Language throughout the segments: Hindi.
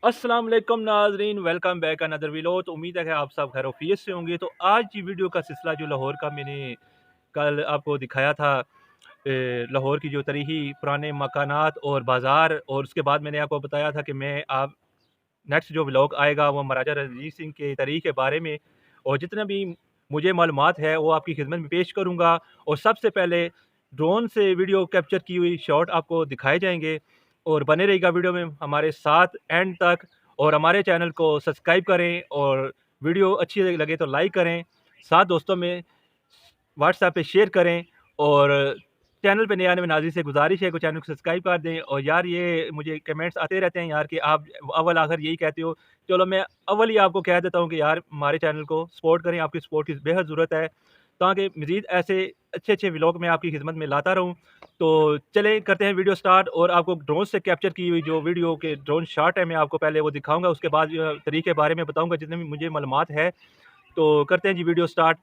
अस्सलाम वालेकुम नाजरीन, वेलकम बैक अनदर वीडियो। तो उम्मीद है कि आप सब खैरियत से होंगे। तो आज की वीडियो का सिलसिला जो लाहौर का मैंने कल आपको दिखाया था, लाहौर की जो तरीही पुराने मकानात और बाज़ार, और उसके बाद मैंने आपको बताया था कि मैं आप नेक्स्ट जो व्लॉग आएगा वो महाराजा रणजीत सिंह के तरीक़ के बारे में, और जितना भी मुझे मालूमात है वो आपकी खिदमत में पेश करूँगा। और सबसे पहले ड्रोन से वीडियो कैप्चर की हुई शॉट आपको दिखाए जाएंगे, और बने रहिएगा वीडियो में हमारे साथ एंड तक। और हमारे चैनल को सब्सक्राइब करें, और वीडियो अच्छी लगे तो लाइक करें, साथ दोस्तों में व्हाट्सएप पे शेयर करें। और चैनल पे नए आने में नाज़रीन से गुजारिश है कि चैनल को सब्सक्राइब कर दें। और यार ये मुझे कमेंट्स आते रहते हैं यार कि आप अव्वल आखिर यही कहते हो। चलो मैं अव्वल ही आपको कह देता हूँ कि यार हमारे चैनल को सपोर्ट करें, आपकी सपोर्ट की बेहद ज़रूरत है, ताकि मज़ीद ऐसे अच्छे अच्छे व्लॉग मैं आपकी खिदमत में लाता रहूँ। तो चलें करते हैं वीडियो स्टार्ट। और आपको ड्रोन से कैप्चर की हुई जो वीडियो के ड्रोन शॉट है मैं आपको पहले वो दिखाऊँगा, उसके बाद तरीके बारे में बताऊँगा जितने भी मुझे मालूमात है। तो करते हैं जी वीडियो स्टार्ट।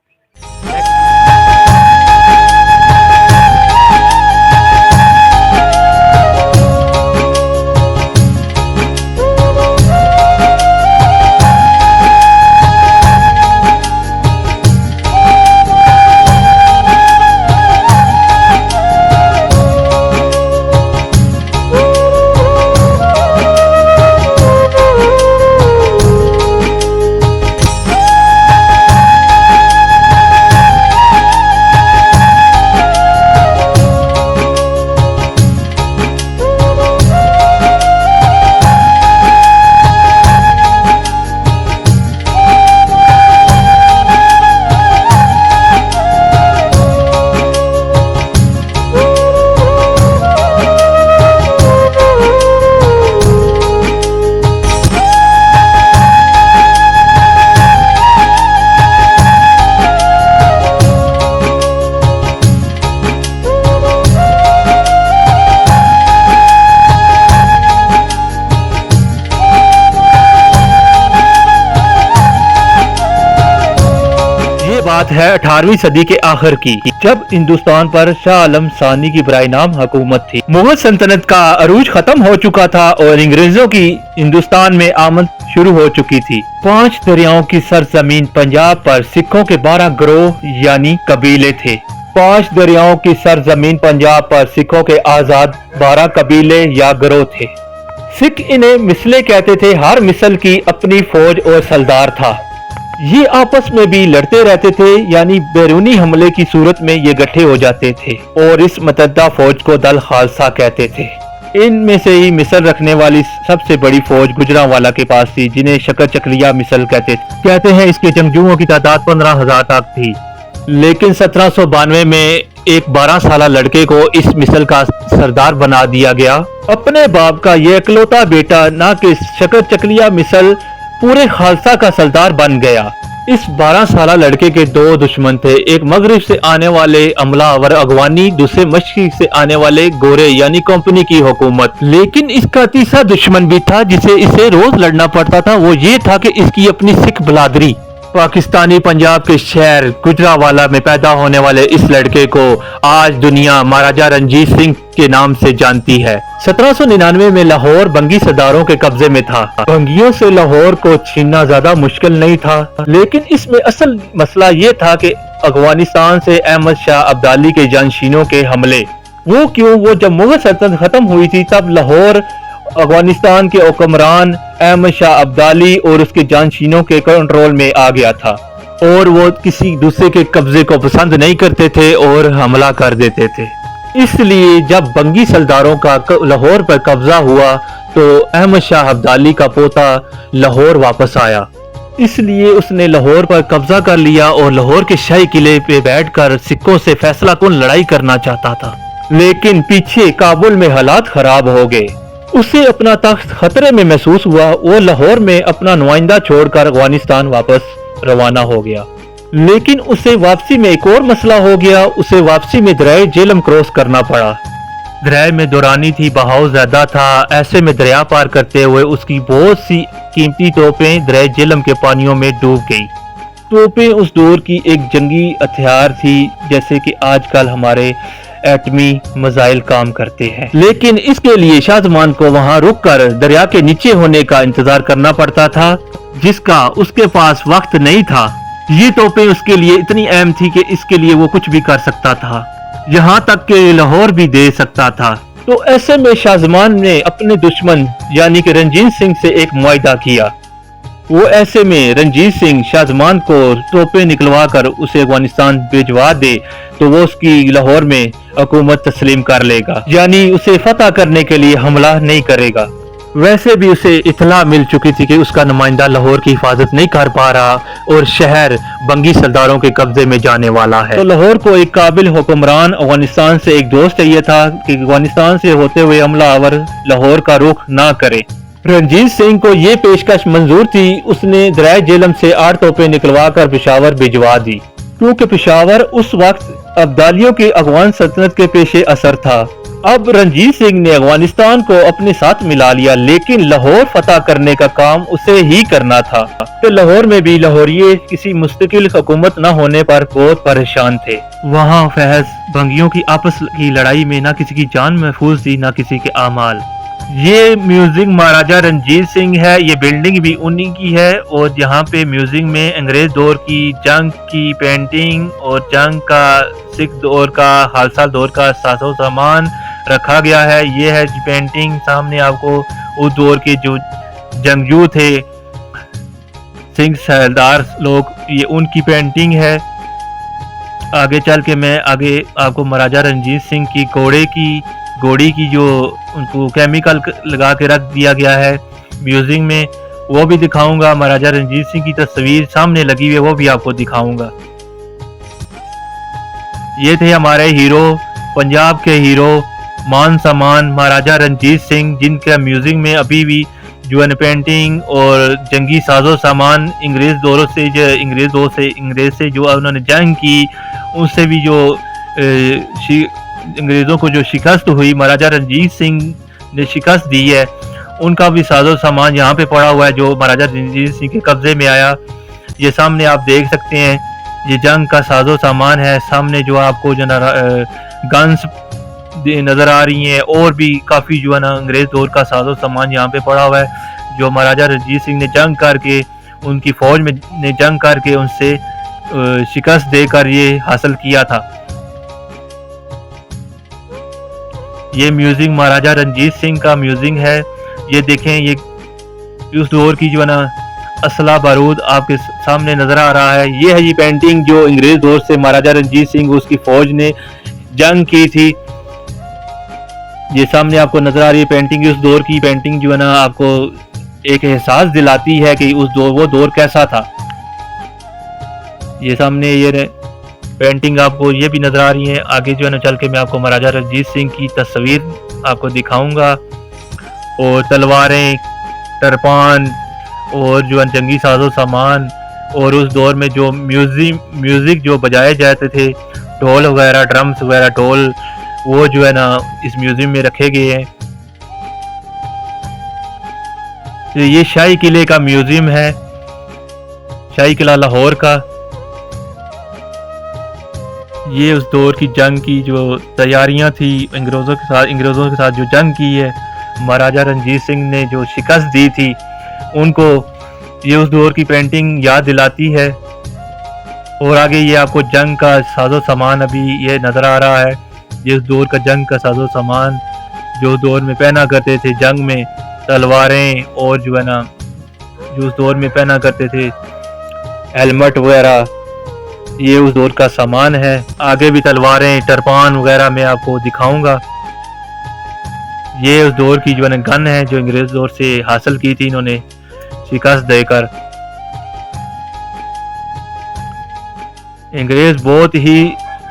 बात है 18वीं सदी के आखिर की, जब हिंदुस्तान पर शाह आलम सानी की बराए-नाम हुकूमत थी। मुगल सल्तनत का अरूज खत्म हो चुका था और अंग्रेजों की हिंदुस्तान में आमद शुरू हो चुकी थी। 5 दरियाओं की सरजमीन पंजाब पर सिखों के 12 गिरोह यानी कबीले थे। 5 दरियाओं की सरजमीन पंजाब पर सिखों के आजाद 12 कबीले या गिरोह थे। सिख इन्हें मिसले कहते थे। हर मिसल की अपनी फौज और सरदार था। ये आपस में भी लड़ते रहते थे, यानी बैरूनी हमले की सूरत में ये इकट्ठे हो जाते थे और इस मतदा फौज को दल खालसा कहते थे। इनमें से ही मिसल रखने वाली सबसे बड़ी फौज गुजरांवाला के पास थी, जिन्हें शकर चकलिया मिसल कहते हैं। इसके जंगजुओं की तादाद 15,000 तक थी, लेकिन 1792 में एक 12 साल लड़के को इस मिसल का सरदार बना दिया गया। अपने बाप का यह इकलौता बेटा ना कि शकर चकलिया मिसल पूरे खालसा का सरदार बन गया। इस 12 साल लड़के के 2 दुश्मन थे, एक मगरिब से आने वाले अमलावर अगवानी, दूसरे मशरिक से आने वाले गोरे यानी कंपनी की हुकूमत। लेकिन इसका तीसरा दुश्मन भी था जिसे इसे रोज लड़ना पड़ता था। वो ये था कि इसकी अपनी सिख बलादरी। पाकिस्तानी पंजाब के शहर गुजरांवाला में पैदा होने वाले इस लड़के को आज दुनिया महाराजा रणजीत सिंह के नाम से जानती है। 1799 में लाहौर बंगी सरदारों के कब्जे में था। बंगियों से लाहौर को छीनना ज्यादा मुश्किल नहीं था, लेकिन इसमें असल मसला ये था कि अफगानिस्तान से अहमद शाह अब्दाली के जानशीनों के हमले। वो क्यों? वो जब मुगल सल्तनत खत्म हुई थी तब लाहौर अफगानिस्तान के हुक्मरान अहमद शाह अब्दाली और उसके जानशीनों के कंट्रोल में आ गया था, और वो किसी दूसरे के कब्जे को पसंद नहीं करते थे और हमला कर देते थे। इसलिए जब बंगी सरदारों का लाहौर पर कब्जा हुआ तो अहमद शाह अब्दाली का पोता लाहौर वापस आया। इसलिए उसने लाहौर पर कब्जा कर लिया और लाहौर के शाही किले पे बैठकर सिखों से फैसला कुन लड़ाई करना चाहता था। लेकिन पीछे काबुल में हालात खराब हो गए। उसे अपना तख्त खतरे में महसूस हुआ। वो लाहौर में अपना नुमाइंदा छोड़कर अफगानिस्तान वापस रवाना हो गया। लेकिन उसे वापसी में एक और मसला हो गया। उसे वापसी में दरिया झेलम क्रॉस करना पड़ा। दरिया में दौरानी थी, बहाव ज्यादा था। ऐसे में दरिया पार करते हुए उसकी बहुत सी कीमती तोपें दरिया झेलम के पानियों में डूब गई। तोपें उस दौर की एक जंगी हथियार थी, जैसे कि आजकल हमारे एटमी मिसाइल काम करते हैं। लेकिन इसके लिए शाहजमान को वहां रुककर दरिया के नीचे होने का इंतजार करना पड़ता था, जिसका उसके पास वक्त नहीं था। ये तोपें उसके लिए इतनी अहम थी कि इसके लिए वो कुछ भी कर सकता था, यहाँ तक कि लाहौर भी दे सकता था। तो ऐसे में शाहजमान ने अपने दुश्मन यानी कि रंजीत सिंह से एक मुआहदा किया। वो ऐसे में रंजीत सिंह शाहजमान को तोपें निकलवा कर उसे अफगानिस्तान भिजवा दे तो वो उसकी लाहौर में हुकूमत तस्लीम कर लेगा, यानी उसे फतह करने के लिए हमला नहीं करेगा। वैसे भी उसे इत्तला मिल चुकी थी कि उसका नुमाइंदा लाहौर की हिफाजत नहीं कर पा रहा और शहर बंगी सरदारों के कब्जे में जाने वाला है। तो लाहौर को एक काबिल हुक्मरान, अफगानिस्तान से एक दोस्त चाहिए था कि अफगानिस्तान से होते हुए हमलावर लाहौर का रुख ना करे। रंजीत सिंह को ये पेशकश मंजूर थी। उसने दरिया जेहलम से 8 तोपें निकलवा कर पेशावर भिजवा दी, क्योंकि पेशावर उस वक्त अब्दालियों की अफगान सल्तनत के पेशे असर था। अब रंजीत सिंह ने अफगानिस्तान को अपने साथ मिला लिया, लेकिन लाहौर फतह करने का काम उसे ही करना था। तो लाहौर में भी लाहौरिये किसी मुस्तकिल हुकूमत न होने पर बहुत परेशान थे। वहाँ फहज बंगियों की आपस की लड़ाई में न किसी की जान महफूज थी, न किसी के आमाल। ये म्यूजिक महाराजा रंजीत सिंह है, ये बिल्डिंग भी उन्हीं की है और यहाँ पे म्यूजिक में अंग्रेज दौर की जंग की पेंटिंग और जंग का सिख दौर का हालसाल दौर का साजो सामान रखा गया है। ये है पेंटिंग सामने आपको उस दौर के जो जंगजू थे सिंह सरदार लोग, ये उनकी पेंटिंग है। आगे चल के मैं आगे आपको महाराजा रंजीत सिंह की घोड़ी की जो उनको केमिकल लगा के रख दिया गया है म्यूजिक में, वो भी दिखाऊंगा। महाराजा रंजीत सिंह की तस्वीर सामने लगी हुई है, वो भी आपको दिखाऊंगा। ये थे हमारे हीरो, पंजाब के हीरो मान सम्मान महाराजा रंजीत सिंह, जिनका म्यूजिक में अभी भी जो है पेंटिंग और जंगी साजो सामान अंग्रेज से जो उन्होंने जंग की, उससे भी जो अंग्रेजों को जो शिकस्त हुई, महाराजा रंजीत सिंह ने शिकस्त दी है, उनका भी साजो सामान यहाँ पे पड़ा हुआ है जो महाराजा रंजीत सिंह के कब्जे में आया। ये सामने आप देख सकते हैं, ये जंग का साजो सामान है। सामने जो आपको जो गन्स नजर आ रही हैं और भी काफी जो है ना अंग्रेज दौर का साजो सामान यहाँ पे पड़ा हुआ है जो महाराजा रंजीत सिंह ने जंग करके, उनकी फौज में ने जंग करके उनसे शिकस्त देकर ये हासिल किया था। ये म्यूजिक महाराजा रंजीत सिंह का म्यूजिक है। ये देखें, ये उस दौर की जो है ना असला बारूद आपके सामने नजर आ रहा है। ये है ये पेंटिंग जो अंग्रेज दौर से महाराजा रंजीत सिंह उसकी फौज ने जंग की थी। ये सामने आपको नजर आ रही है पेंटिंग। उस दौर की पेंटिंग जो है ना आपको एक एहसास दिलाती है कि वो दौर कैसा था। ये सामने ये पेंटिंग आपको ये भी नजर आ रही है। आगे जो है ना चल के मैं आपको महाराजा रंजीत सिंह की तस्वीर आपको दिखाऊंगा और तलवारें, तरपान और जो है जंगी साजो सामान और उस दौर में जो म्यूजिक जो बजाए जाते थे, ढोल वगैरह, ड्रम्स वगैरह, ढोल, वो जो है ना इस म्यूजियम में रखे गए हैं। ये शाही किले का म्यूजियम है, शाही किला लाहौर का। ये उस दौर की जंग की जो तैयारियां थी, अंग्रेजों के साथ जो जंग की है, महाराजा रंजीत सिंह ने जो शिकस्त दी थी उनको ये उस दौर की पेंटिंग याद दिलाती है। और आगे ये आपको जंग का साजो सामान अभी ये नजर आ रहा है। ये उस दौर का जंग का साजो सामान जो दौर में पहना करते थे जंग में, तलवारें और जो है ना जो उस दौर में पहना करते थे हेलमेट वगैरह, ये उस दौर का सामान है। आगे भी तलवारें, टरपान वगैरह मैं आपको दिखाऊंगा। ये उस दौर की जो है गन है जो अंग्रेज दौर से हासिल की थी इन्होंने शिकस्त देकर। अंग्रेज बहुत ही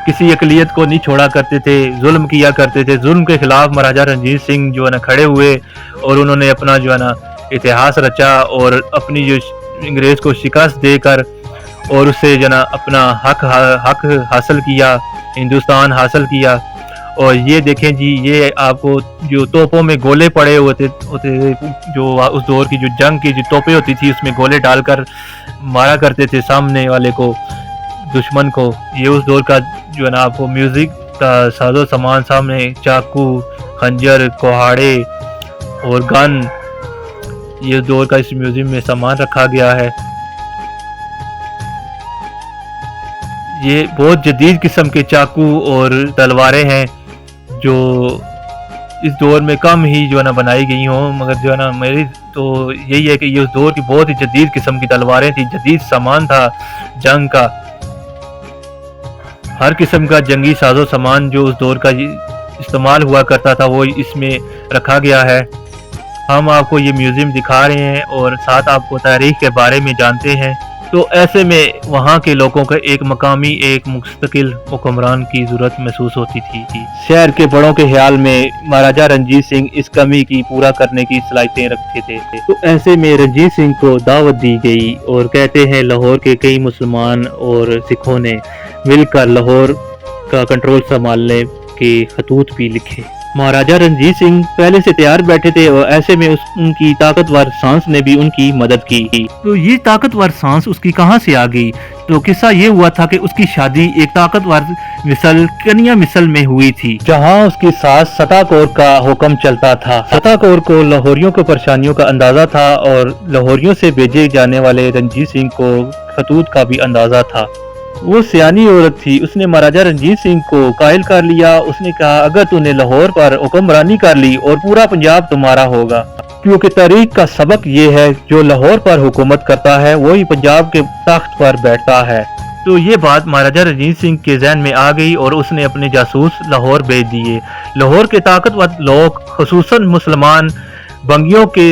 किसी अकलियत को नहीं छोड़ा करते थे, जुल्म किया करते थे। जुल्म के खिलाफ महाराजा रंजीत सिंह जो है ना खड़े हुए और उन्होंने अपना जो है ना इतिहास रचा और अपनी जो अंग्रेज को शिकस्त देकर और उससे जो ना अपना हक हासिल किया, हिंदुस्तान हासिल किया। और ये देखें जी, ये आपको जो तोपों में गोले पड़े होते जो उस दौर की जो जंग की जो तोपें होती थी उसमें गोले डालकर मारा करते थे सामने वाले को, दुश्मन को। ये उस दौर का जो है ना आपको म्यूजिक का साजो सामान सामने चाकू, खंजर, कुहाड़े और गन, ये दौर का इस म्यूजियम में सामान रखा गया है। ये बहुत जदीद किस्म के चाकू और तलवारें हैं जो इस दौर में कम ही जो है ना बनाई गई हों, मगर जो है ना मेरी तो यही है कि ये उस दौर की बहुत ही जदीद किस्म की तलवारें थी, जदीद सामान था जंग का। हर किस्म का जंगी साजो सामान जो उस दौर का इस्तेमाल हुआ करता था वो इसमें रखा गया है। हम आपको ये म्यूजियम दिखा रहे हैं और साथ आपको तारीख के बारे में जानते हैं। तो ऐसे में वहाँ के लोगों को एक मकामी, एक मुस्तकिल हुक्मरान की जरूरत महसूस होती थी। शहर के बड़ों के ख्याल में महाराजा रंजीत सिंह इस कमी की पूरा करने की सलाहियतें रखते थे। तो ऐसे में रंजीत सिंह को दावत दी गई और कहते हैं लाहौर के कई मुसलमान और सिखों ने मिलकर लाहौर का कंट्रोल संभालने के खतूत भी लिखे। महाराजा रंजीत सिंह पहले से तैयार बैठे थे और ऐसे में उनकी ताकतवर सांस ने भी उनकी मदद की। तो ये ताकतवर सांस उसकी कहां से आ गई? तो किस्सा ये हुआ था कि उसकी शादी एक ताकतवर मिसल कन्या मिसल में हुई थी, जहां उसकी सास सता कौर का हुक्म चलता था। सता कौर को लाहौरियों की परेशानियों का अंदाजा था और लाहौरियों से भेजे जाने वाले रंजीत सिंह को खतूत का भी अंदाजा था। वो सियानी औरत थी, उसने महाराजा रंजीत सिंह को कायल कर लिया। उसने कहा अगर तूने लाहौर पर हुक्मरानी कर ली और पूरा पंजाब तुम्हारा होगा, क्योंकि तारीख का सबक ये है जो लाहौर पर हुकूमत करता है वही पंजाब के तख्त पर बैठता है। तो ये बात महाराजा रंजीत सिंह के जहन में आ गई और उसने अपने जासूस लाहौर भेज दिए। लाहौर के ताकतवर लोग खुसूसन मुसलमान बंगियों के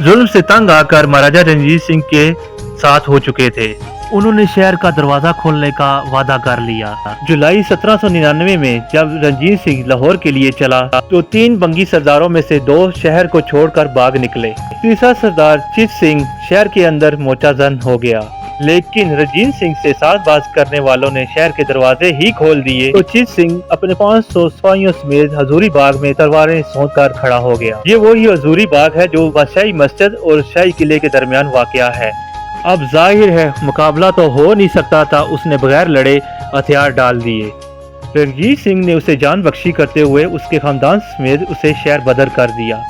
जुल्म से तंग आकर महाराजा रंजीत सिंह के साथ हो चुके थे। उन्होंने शहर का दरवाजा खोलने का वादा कर लिया। जुलाई 1799 में जब रंजीत सिंह लाहौर के लिए चला तो 3 बंगी सरदारों में से 2 शहर को छोड़कर भाग निकले। तीसरा सरदार चित सिंह शहर के अंदर मोचाजन हो गया, लेकिन रंजीत सिंह से साजबाज करने वालों ने शहर के दरवाजे ही खोल दिए तो चित सिंह अपने 500 सिपाहियों समेत हजूरी बाग में तलवारें सोच कर खड़ा हो गया। ये वही हजूरी बाग है जो बादशाही मस्जिद और शाही किले के दरमियान वाक़या है। अब जाहिर है मुकाबला तो हो नहीं सकता था, उसने बगैर लड़े हथियार डाल दिए। रंजीत सिंह ने उसे जान बख्शी करते हुए उसके खानदान समेत उसे शहर बदर कर दिया।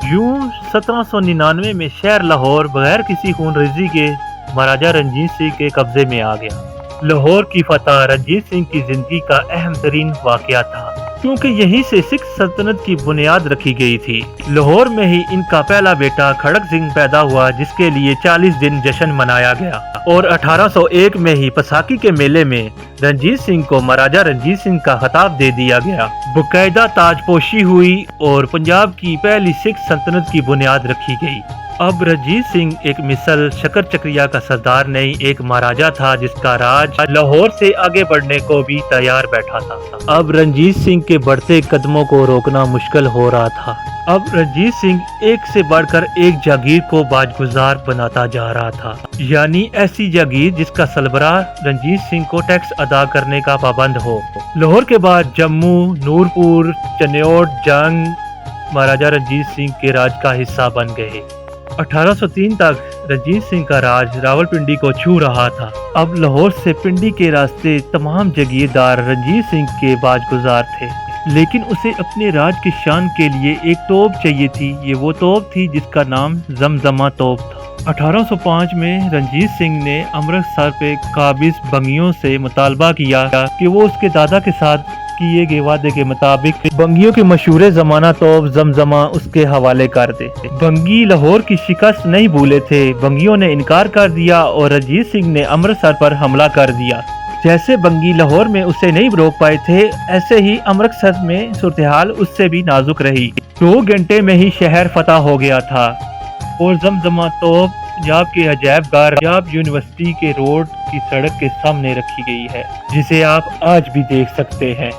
यूं 1799 में शहर लाहौर बगैर किसी खूनरेजी के महाराजा रंजीत सिंह के कब्जे में आ गया। लाहौर की फतह रंजीत सिंह की जिंदगी का अहम तरीन वाकया था, क्योंकि यहीं से सिख सल्तनत की बुनियाद रखी गई थी। लाहौर में ही इनका पहला बेटा खड़क सिंह पैदा हुआ, जिसके लिए 40 दिन जश्न मनाया गया और 1801 में ही पसाकी के मेले में रंजीत सिंह को महाराजा रंजीत सिंह का खिताब दे दिया गया। बकायदा ताजपोशी हुई और पंजाब की पहली सिख सल्तनत की बुनियाद रखी गई। अब रंजीत सिंह एक मिसल शकर चक्रिया का सरदार नहीं, एक महाराजा था जिसका राज लाहौर से आगे बढ़ने को भी तैयार बैठा था। अब रंजीत सिंह के बढ़ते कदमों को रोकना मुश्किल हो रहा था। अब रंजीत सिंह एक से बढ़कर एक जागीर को बाजगुजार बनाता जा रहा था, यानी ऐसी जागीर जिसका सरबराह रंजीत सिंह को टैक्स अदा करने का पाबंद हो। लाहौर के बाद जम्मू, नूरपुर, चन्योट, जंग महाराजा रंजीत सिंह के राज का हिस्सा बन गए। 1803 तक रंजीत सिंह का राज रावलपिंडी को छू रहा था। अब लाहौर से पिंडी के रास्ते तमाम जगीरदार रंजीत सिंह के बाजगुजार थे, लेकिन उसे अपने राज की शान के लिए एक तोप चाहिए थी। ये वो तोप थी जिसका नाम जमजमा तोप था। 1805 में रंजीत सिंह ने अमृतसर पे काबिज बंगियों से मुतालबा किया कि वो उसके दादा के साथ किए गए वादे के मुताबिक बंगियों के मशहूर जमाना तोप जमजमा उसके हवाले कर दे। बंगी लाहौर की शिकस्त नहीं भूले थे। बंगियों ने इनकार कर दिया और रंजीत सिंह ने अमृतसर पर हमला कर दिया। जैसे बंगी लाहौर में उसे नहीं रोक पाए थे, ऐसे ही अमृतसर में सूरत-ए-हाल उससे भी नाजुक रही। 2 घंटे में ही शहर फतह हो गया था और जमजमा तोप पंजाब के अजायबगार पंजाब यूनिवर्सिटी के रोड की सड़क के सामने रखी गई है, जिसे आप आज भी देख सकते हैं।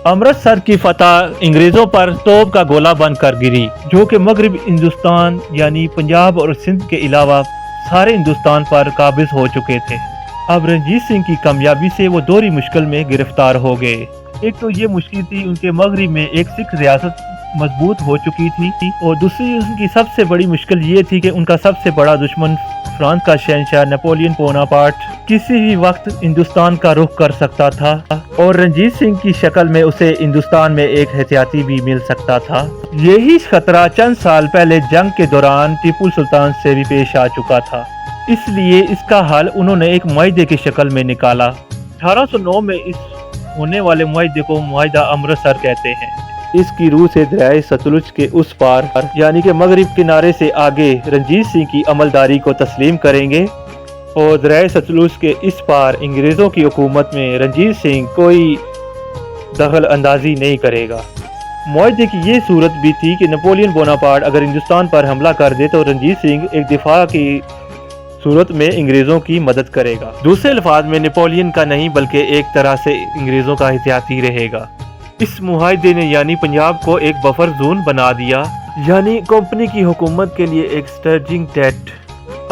अमृतसर की फतह अंग्रेजों पर तोप का गोला बनकर गिरी, जो कि मगरब हिंदुस्तान यानी पंजाब और सिंध के अलावा सारे हिंदुस्तान पर काबिज हो चुके थे। अब रंजीत सिंह की कामयाबी से वो दोहरी मुश्किल में गिरफ्तार हो गए। एक तो ये मुश्किल थी उनके मगरब में एक सिख रियासत मजबूत हो चुकी थी और दूसरी उनकी सबसे बड़ी मुश्किल ये थी कि उनका सबसे बड़ा दुश्मन फ्रांस का शहंशाह नेपोलियन बोनापार्ट किसी भी वक्त हिंदुस्तान का रुख कर सकता था और रंजीत सिंह की शक्ल में उसे हिंदुस्तान में एक एहतियाती भी मिल सकता था। यही खतरा चंद साल पहले जंग के दौरान टीपू सुल्तान से भी पेश आ चुका था, इसलिए इसका हल उन्होंने एक मुआहदे की शक्ल में निकाला। 1809 में इस होने वाले मुआहदे को मुआहदा अमृतसर कहते हैं। इसकी रूह से दरियाए सतलुज के उस पार यानी कि मगरिब किनारे से आगे रंजीत सिंह की अमलदारी को तस्लीम करेंगे और दरियाए सतलुज के इस पार अंग्रेज़ों की हुकूमत में रंजीत सिंह कोई दखल अंदाजी नहीं करेगा। मुआहदे की ये सूरत भी थी कि नेपोलियन बोनापार्ट अगर हिंदुस्तान पर हमला कर दे तो रंजीत सिंह एक दिफा की सूरत में अंग्रेज़ों की मदद करेगा। दूसरे अल्फाज में नेपोलियन का नहीं बल्कि एक तरह से अंग्रेज़ों का एहतियाती रहेगा। इस मुआहदे ने यानी पंजाब को एक बफर जोन बना दिया, यानी कंपनी की हुकूमत के लिए एक स्ट्रेटजिक डेट।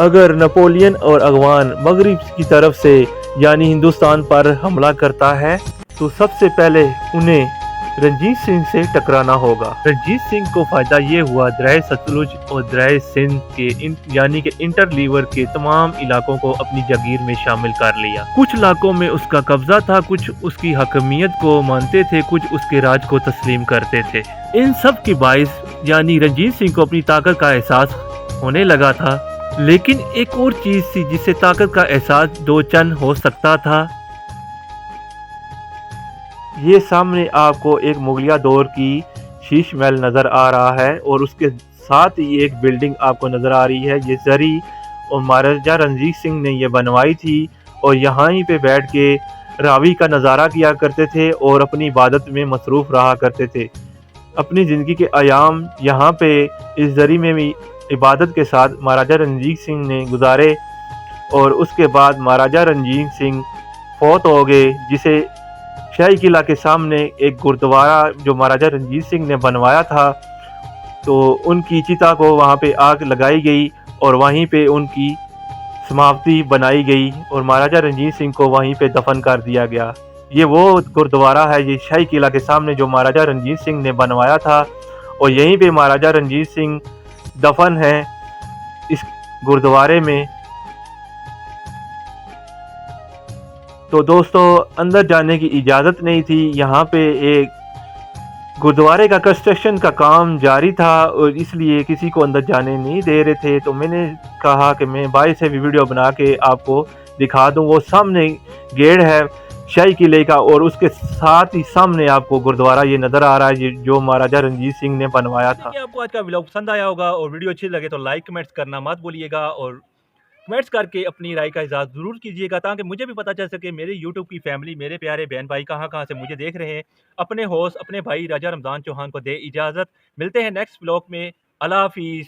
अगर नेपोलियन और अगवान मगरिब की तरफ से यानी हिंदुस्तान पर हमला करता है तो सबसे पहले उन्हें रंजीत सिंह से टकराना होगा। रंजीत सिंह को फायदा ये हुआ दरियाए सतलुज और दरियाए सिंध के यानी कि इंटरलीवर के तमाम इलाकों को अपनी जागीर में शामिल कर लिया। कुछ इलाकों में उसका कब्जा था, कुछ उसकी हकमियत को मानते थे, कुछ उसके राज को तस्लीम करते थे। इन सब के बाइस यानी रंजीत सिंह को अपनी ताकत का एहसास होने लगा था, लेकिन एक और चीज थी जिससे ताकत का एहसास दो चंद हो सकता था। ये सामने आपको एक मुगलिया दौर की शीश महल नज़र आ रहा है और उसके साथ ही एक बिल्डिंग आपको नज़र आ रही है। ये जरी और महाराजा रंजीत सिंह ने ये बनवाई थी और यहाँ ही पे बैठ के रावी का नज़ारा किया करते थे और अपनी इबादत में मसरूफ़ रहा करते थे। अपनी ज़िंदगी के अयाम यहाँ पे इस जरी में भी इबादत के साथ महाराजा रंजीत सिंह ने गुजारे और उसके बाद महाराजा रंजीत सिंह फौत हो गए, जिसे शाही किला के सामने एक गुरुद्वारा जो महाराजा रंजीत सिंह ने बनवाया था तो उनकी चिता को वहाँ पे आग लगाई गई और वहीं पे उनकी समाप्ति बनाई गई और महाराजा रंजीत सिंह को वहीं पे दफन कर दिया गया। ये वो गुरुद्वारा है, ये शाही किला के सामने जो महाराजा रंजीत सिंह ने बनवाया था और यहीं पे महाराजा रंजीत सिंह दफन है इस गुरुद्वारे में। तो दोस्तों अंदर जाने की इजाज़त नहीं थी, यहाँ पे एक गुरुद्वारे का कंस्ट्रक्शन का काम जारी था और इसलिए किसी को अंदर जाने नहीं दे रहे थे। तो मैंने कहा कि मैं बाहर से भी वीडियो बना के आपको दिखा दूं। वो सामने गेट है शाही किले का और उसके साथ ही सामने आपको गुरुद्वारा ये नज़र आ रहा है जो महाराजा रंजीत सिंह ने बनवाया था। आपको आज का व्लॉग पसंद आया होगा और वीडियो अच्छी लगे तो लाइक कमेंट्स करना मत भूलिएगा और कमेंट्स करके अपनी राय का इज़हार ज़रूर कीजिएगा ताकि मुझे भी पता चल सके मेरे यूट्यूब की फैमिली, मेरे प्यारे बहन भाई कहाँ से मुझे देख रहे हैं। अपने होस्ट अपने भाई राजा रमज़ान चौहान को दे इजाज़त। मिलते हैं नेक्स्ट व्लॉग में। अल्लाह हाफिज़।